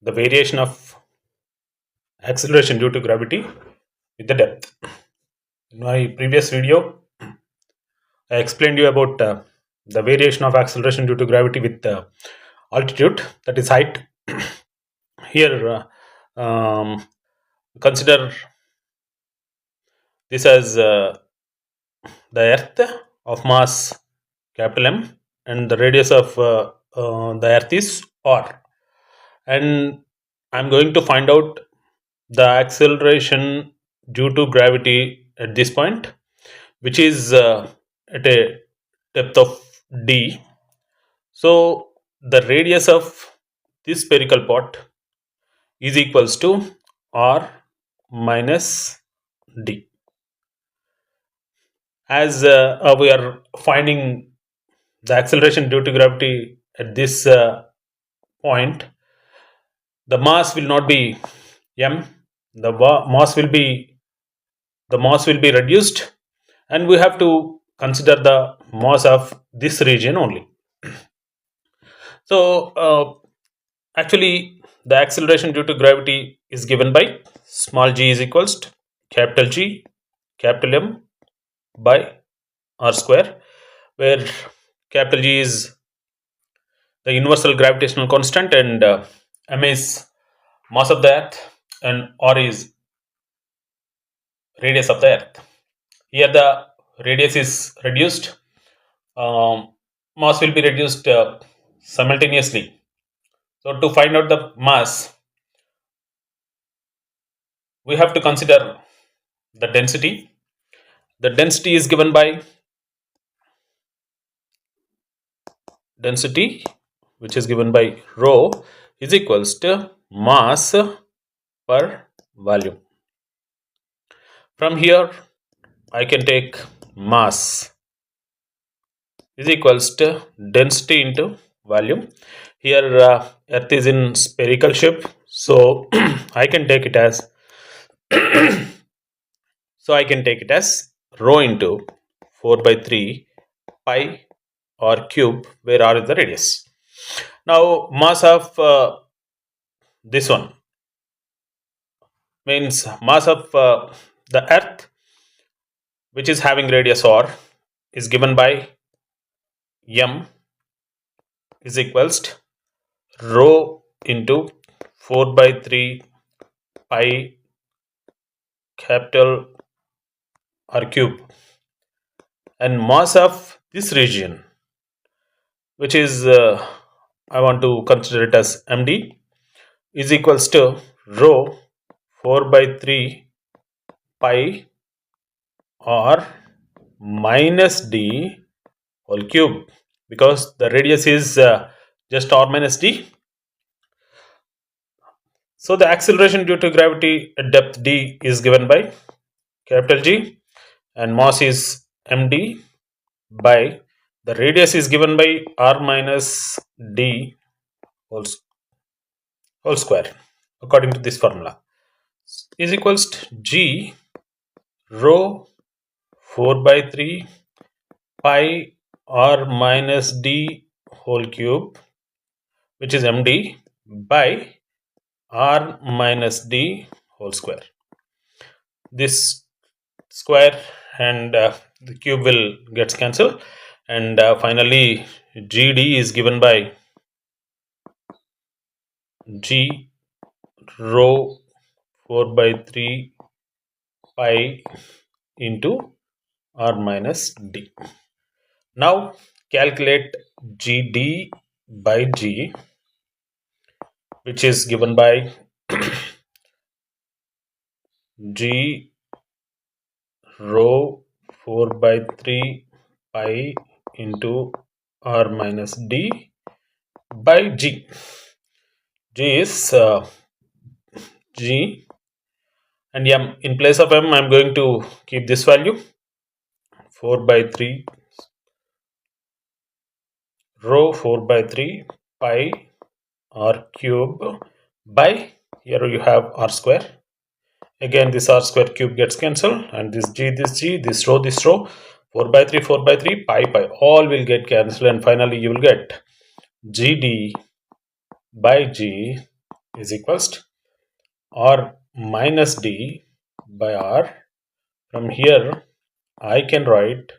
the variation of acceleration due to gravity with the depth. In my previous video, I explained you about the variation of acceleration due to gravity with altitude, that is height. Here, consider this as the Earth of mass capital M, and the radius of the Earth is r. And I'm going to find out the acceleration due to gravity at this point, which is at a depth of d. So the radius of this spherical pot is equals to r minus d. As we are finding the acceleration due to gravity at this point, the mass will not be m. The mass will be reduced, and we have to consider the mass of this region only. So actually, the acceleration due to gravity is given by small g is equals to capital G capital M by r square, where capital G is the universal gravitational constant, and m is mass of the earth, and r is radius of the earth. Here the radius is reduced, mass will be reduced simultaneously. So to find out the mass, we have to consider the density. The density is given by density, which is given by rho, is equals to mass per volume. From here, I can take mass is equals to density into volume. Here earth is in spherical shape, so I can take it as rho into 4 by 3 pi r cube, where r is the radius. Now mass of this one means mass of the earth, which is having radius r, is given by m is equals to rho into 4 by 3 pi capital r cube, and mass of this region, which is I want to consider it as md, is equals to rho 4 by 3 pi r minus d whole cube, because the radius is just r minus d. So the acceleration due to gravity at depth d is given by capital G, and mass is md by the radius is given by r minus d whole square, according to this formula, is equals to g rho 4 by 3 pi r minus d whole cube, which is md, by r minus d whole square. This square and the cube will get cancelled, and finally gd is given by g rho 4 by 3 pi into r minus d. Now calculate gd by g, which is given by g rho 4 by 3 pi into r minus d by g. G is g, and m, in place of m I am going to keep this value 4 by 3 rho 4 by 3 pi r cube by, here you have r square. Again this r square cube gets cancelled, and this g, this rho, 4 by 3 pi all will get cancelled, and finally you will get gd by g is equals to r minus d by r. From here, I can write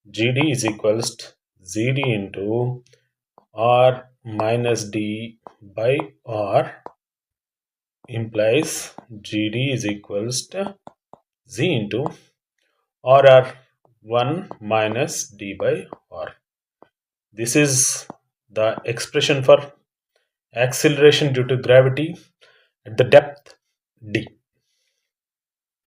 gd is equals to zd into r minus d by r implies gd is equals to z into rr1 minus d by r. This is the expression for acceleration due to gravity at the depth d.